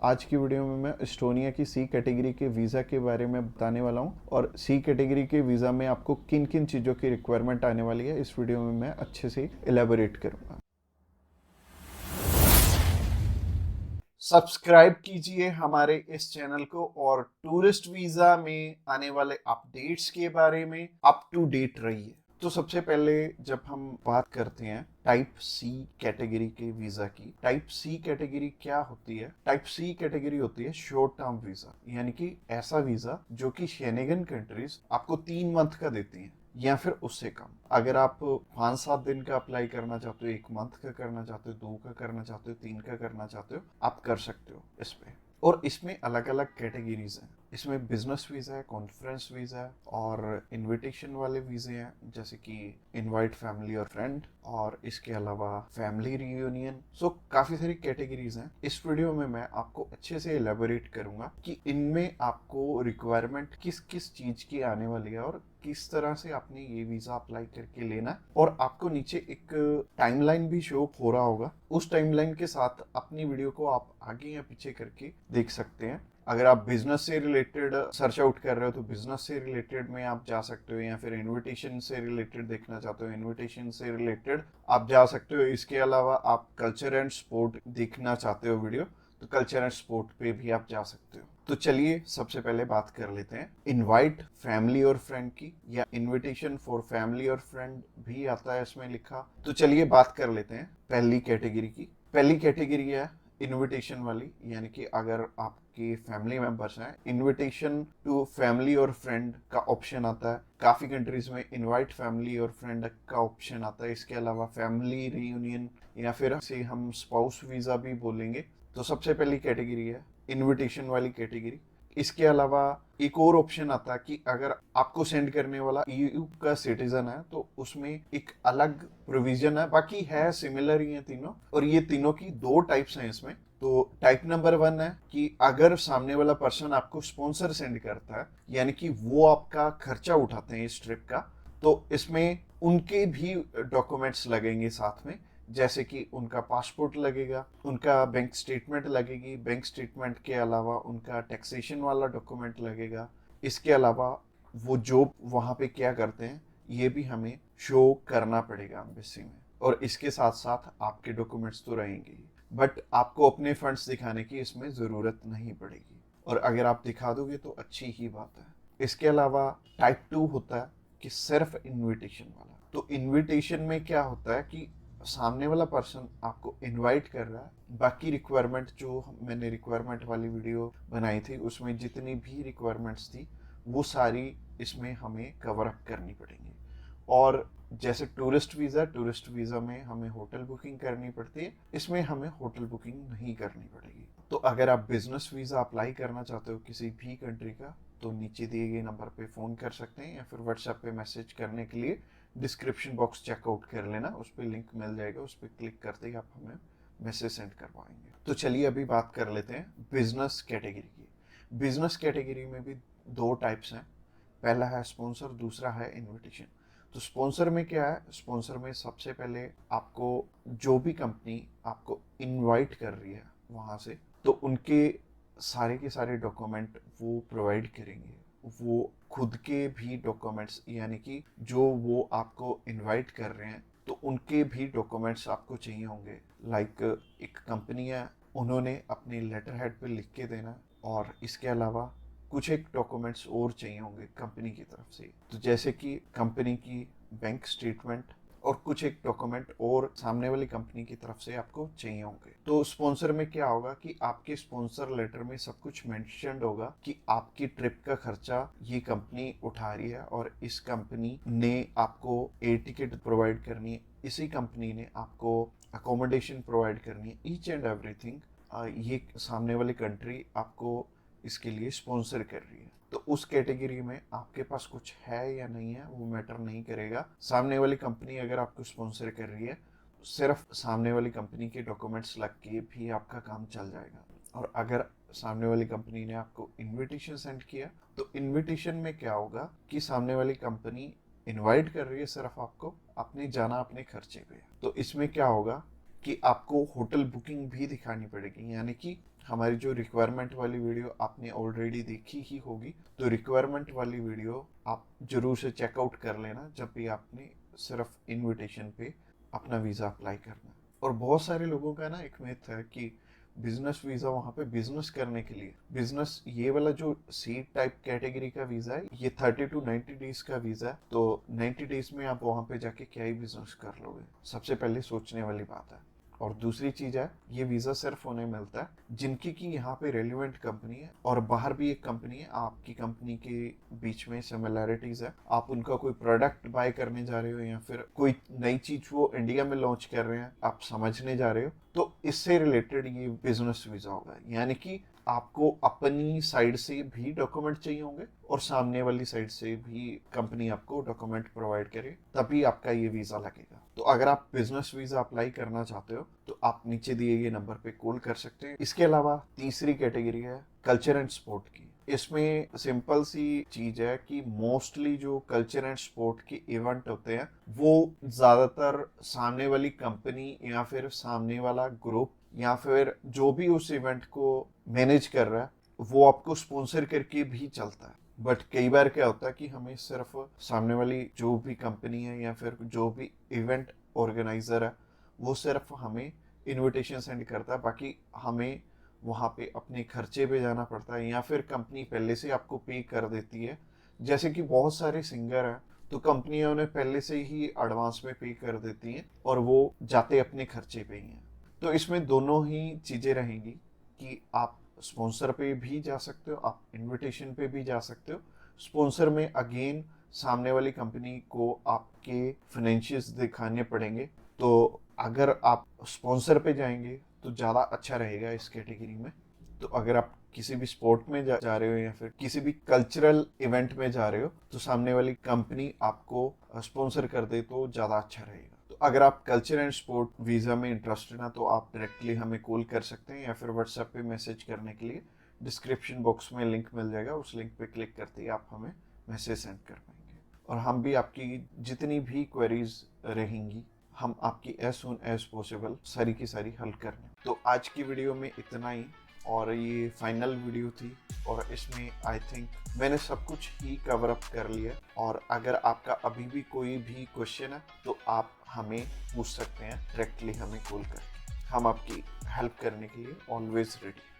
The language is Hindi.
आज की वीडियो में मैं एस्टोनिया की सी कैटेगरी के वीज़ा के बारे में बताने वाला हूं और सी कैटेगरी के वीज़ा में आपको किन किन चीज़ों की रिक्वायरमेंट आने वाली है इस वीडियो में मैं अच्छे से एलेबोरेट करूंगा। सब्सक्राइब कीजिए हमारे इस चैनल को और टूरिस्ट वीज़ा में आने वाले अपडेट्स के बारे में अप टू डेट रहिए। तो सबसे पहले जब हम बात करते हैं टाइप सी कैटेगरी के वीजा की, टाइप सी कैटेगरी क्या होती है? टाइप सी कैटेगरी होती है शॉर्ट टर्म वीजा, यानी कि ऐसा वीजा जो कि शेनेगन कंट्रीज आपको 3 मंथ का देती हैं या फिर उससे कम। अगर आप 5-7 दिन का अप्लाई करना चाहते हो, 1 मंथ का करना चाहते हो, 2 का करना चाहते हो, 3 का करना चाहते हो, आप कर सकते हो इस पे। और इसमें अलग अलग कैटेगरीज हैं। इसमें बिजनेस वीजा है, कॉन्फ्रेंस वीजा है और इनविटेशन वाले वीजे हैं, जैसे कि इनवाइट फैमिली और फ्रेंड, और इसके अलावा फैमिली रियूनियन। सो काफी सारी कैटेगरीज हैं। इस वीडियो में मैं आपको अच्छे से एलेबोरेट करूंगा कि इनमें आपको रिक्वायरमेंट किस किस चीज की आने वाली है और किस तरह से आपने ये वीजा अप्लाई करके लेना है। और आपको नीचे एक टाइमलाइन भी शो हो रहा होगा, उस टाइमलाइन के साथ अपनी वीडियो को आप आगे या पीछे करके देख सकते हैं। अगर आप बिजनेस से रिलेटेड सर्च आउट कर रहे हो तो बिजनेस से रिलेटेड में आप जा सकते हो, या फिर इनविटेशन से रिलेटेड देखना चाहते हो इनविटेशन से रिलेटेड आप जा सकते हो। इसके अलावा आप कल्चर एंड स्पोर्ट देखना चाहते हो वीडियो, तो कल्चर एंड स्पोर्ट पे भी आप जा सकते हो। तो चलिए सबसे पहले बात कर लेते हैं इनवाइट फैमिली और फ्रेंड की, या इनविटेशन फॉर फैमिली और फ्रेंड भी आता है इसमें लिखा। तो चलिए बात कर लेते हैं पहली कैटेगरी की। पहली कैटेगरी है इनविटेशन वाली, यानी कि अगर आपके फैमिली मेंबर्स हैं, इनविटेशन टू फैमिली और फ्रेंड का ऑप्शन आता है। काफी कंट्रीज में इनवाइट फैमिली और फ्रेंड का ऑप्शन आता है। इसके अलावा फैमिली रियूनियन, या फिर इसे हम स्पाउस वीजा भी बोलेंगे। तो सबसे पहली कैटेगरी है इनविटेशन वाली कैटेगरी। इसके अलावा एक और ऑप्शन आता है कि अगर आपको सेंड करने वाला ईयू का सिटीजन है तो उसमें एक अलग प्रोविजन है, बाकी है सिमिलर ही है तीनों। और ये तीनों की 2 टाइप्स हैं इसमें। तो टाइप नंबर 1 है कि अगर सामने वाला पर्सन आपको स्पॉन्सर सेंड करता है, यानी कि वो आपका खर्चा उठाते हैं इस ट्रिप का, तो इसमें उनके भी डॉक्यूमेंट्स लगेंगे साथ में, जैसे कि उनका पासपोर्ट लगेगा, उनका बैंक स्टेटमेंट लगेगी, बैंक स्टेटमेंट के अलावा उनका टैक्सेशन वाला डॉक्यूमेंट लगेगा। इसके अलावा वो जॉब वहाँ पे क्या करते हैं ये भी हमें शो करना पड़ेगा एम्बेसी में। और इसके साथ साथ आपके डॉक्यूमेंट्स तो रहेंगे ही, बट आपको अपने फंड्स दिखाने की इसमें ज़रूरत नहीं पड़ेगी, और अगर आप दिखा दोगे तो अच्छी ही बात है। इसके अलावा टाइप 2 होता है कि सिर्फ इनविटेशन वाला। तो इनविटेशन में क्या होता है कि सामने वाला पर्सन आपको इनवाइट कर रहा है, बाकी रिक्वायरमेंट जो मैंने रिक्वायरमेंट वाली वीडियो बनाई थी उसमें जितनी भी रिक्वायरमेंट्स थी वो सारी इसमें हमें कवर अप करनी पड़ेंगी। और जैसे टूरिस्ट वीज़ा में हमें होटल बुकिंग करनी पड़ती है, इसमें हमें होटल बुकिंग नहीं करनी पड़ेगी। तो अगर आप बिजनेस वीज़ा अप्लाई करना चाहते हो किसी भी कंट्री का, तो नीचे दिए गए नंबर पे फ़ोन कर सकते हैं, या फिर व्हाट्सएप पे मैसेज करने के लिए डिस्क्रिप्शन बॉक्स चेकआउट कर लेना, उस पर लिंक मिल जाएगा, उस पर क्लिक करते ही आप हमें मैसेज सेंड कर पाएंगे। तो चलिए अभी बात कर लेते हैं बिजनेस कैटेगरी की। बिजनेस कैटेगरी में भी 2 टाइप्स हैं, पहला है स्पॉन्सर, दूसरा है इनविटेशन। तो स्पॉन्सर में क्या है? स्पॉन्सर में सबसे पहले आपको जो भी कंपनी आपको इनवाइट कर रही है वहाँ से, तो उनके सारे के सारे डॉक्यूमेंट वो प्रोवाइड करेंगे। वो खुद के भी डॉक्यूमेंट्स, यानी कि जो वो आपको इनवाइट कर रहे हैं तो उनके भी डॉक्यूमेंट्स आपको चाहिए होंगे। लाइक एक कंपनी है, उन्होंने अपने लेटर हेड पे लिख के देना, और इसके अलावा कुछ एक डॉक्यूमेंट्स और चाहिए होंगे कंपनी की तरफ से। तो जैसे कि कंपनी की बैंक स्टेटमेंट और कुछ एक डॉक्यूमेंट और सामने वाली कंपनी की तरफ से आपको चाहिए होंगे। तो स्पॉन्सर में क्या होगा कि आपके स्पॉन्सर लेटर में सब कुछ मेंशन्ड होगा कि आपकी ट्रिप का खर्चा ये कंपनी उठा रही है, और इस कंपनी ने आपको एयर टिकट प्रोवाइड करनी है, इसी कंपनी ने आपको अकोमोडेशन प्रोवाइड करनी है, ईच एंड एवरीथिंग ये सामने वाली कंट्री आपको इसके लिए स्पॉन्सर कर रही है। तो उस कैटेगरी में आपके पास कुछ है या नहीं है वो मैटर नहीं करेगा। सामने वाली कंपनी अगर आपको स्पॉन्सर कर रही है, सिर्फ सामने वाली कंपनी के डॉक्यूमेंट्स लग के भी आपका काम चल जाएगा। और अगर सामने वाली कंपनी ने आपको इनविटेशन सेंड किया, तो इनविटेशन में क्या होगा कि सामने वाली कंपनी इनवाइट कर रही है सिर्फ आपको, अपने जाना अपने खर्चे पे। तो इसमें क्या होगा कि आपको होटल बुकिंग भी दिखानी पड़ेगी, यानी कि हमारी जो रिक्वायरमेंट वाली वीडियो आपने ऑलरेडी देखी ही होगी, तो रिक्वायरमेंट वाली वीडियो आप जरूर से चेकआउट कर लेना जब भी आपने सिर्फ इनविटेशन पे अपना वीज़ा अप्लाई करना है। और बहुत सारे लोगों का ना एक मिथ है कि बिजनेस वीज़ा वहाँ पे बिजनेस करने के लिए, बिजनेस ये वाला जो सी टाइप कैटेगरी का वीज़ा है ये 30 to 90 डेज का वीज़ा है, तो 90 डेज में आप वहाँ पे जाके क्या ही बिजनेस कर लोगे, सबसे पहले सोचने वाली बात है। और दूसरी चीज है, ये वीजा सिर्फ उन्हें मिलता है जिनकी की यहाँ पे रेलिवेंट कंपनी है और बाहर भी एक कंपनी है, आपकी कंपनी के बीच में सिमिलैरिटीज है, आप उनका कोई प्रोडक्ट बाय करने जा रहे हो या फिर कोई नई चीज वो इंडिया में लॉन्च कर रहे हैं आप समझने जा रहे हो, तो इससे रिलेटेड ये बिजनेस वीजा होगा। यानी कि आपको अपनी साइड से भी डॉक्यूमेंट चाहिए होंगे और सामने वाली साइड से भी कंपनी आपको डॉक्यूमेंट प्रोवाइड करे, तभी आपका ये वीजा लगेगा। तो अगर आप बिजनेस वीजा अप्लाई करना चाहते हो तो आप नीचे दिए गए नंबर पे कॉल कर सकते हैं। इसके अलावा तीसरी कैटेगरी है कल्चर एंड स्पोर्ट की। इसमें सिंपल सी चीज है कि मोस्टली जो कल्चर एंड स्पोर्ट के इवेंट होते हैं वो ज्यादातर सामने वाली कंपनी या फिर सामने वाला ग्रुप या फिर जो भी उस इवेंट को मैनेज कर रहा है वो आपको स्पॉन्सर करके भी चलता है। बट कई बार क्या होता है कि हमें सिर्फ सामने वाली जो भी कंपनी है या फिर जो भी इवेंट ऑर्गेनाइजर है वो सिर्फ हमें इनविटेशन सेंड करता है, बाकी हमें वहाँ पे अपने खर्चे पे जाना पड़ता है या फिर कंपनी पहले से आपको पे कर देती है। जैसे कि बहुत सारे सिंगर हैं तो कंपनियां उन्हें पहले से ही एडवांस में पे कर देती हैं और वो जाते अपने खर्चे पे ही हैं। तो इसमें दोनों ही चीज़ें रहेंगी कि आप स्पॉन्सर पे भी जा सकते हो, आप इनविटेशन पे भी जा सकते हो। स्पॉन्सर में अगेन सामने वाली कंपनी को आपके फाइनेंशियल्स दिखाने पड़ेंगे, तो अगर आप स्पॉन्सर पे जाएंगे तो ज़्यादा अच्छा रहेगा इस कैटेगरी में। तो अगर आप किसी भी स्पोर्ट में जा रहे हो या फिर किसी भी कल्चरल इवेंट में जा रहे हो तो सामने वाली कंपनी आपको स्पॉन्सर कर दे तो ज़्यादा अच्छा रहेगा। तो अगर आप कल्चर एंड स्पोर्ट वीज़ा में इंटरेस्टेड हैं तो आप डायरेक्टली हमें कॉल कर सकते हैं या फिर व्हाट्सएप पे मैसेज करने के लिए डिस्क्रिप्शन बॉक्स में लिंक मिल जाएगा, उस लिंक पे क्लिक करते ही आप हमें मैसेज सेंड कर पाएंगे और हम भी आपकी जितनी भी क्वेरीज रहेंगी हम आपकी एज सुन एज पॉसिबल सारी की सारी हल करने। तो आज की वीडियो में इतना ही और ये फाइनल वीडियो थी और इसमें आई थिंक मैंने सब कुछ ही कवर अप कर लिया। और अगर आपका अभी भी कोई भी क्वेश्चन है तो आप हमें पूछ सकते हैं डायरेक्टली हमें कॉल करके, हम आपकी हेल्प करने के लिए ऑलवेज रेडी।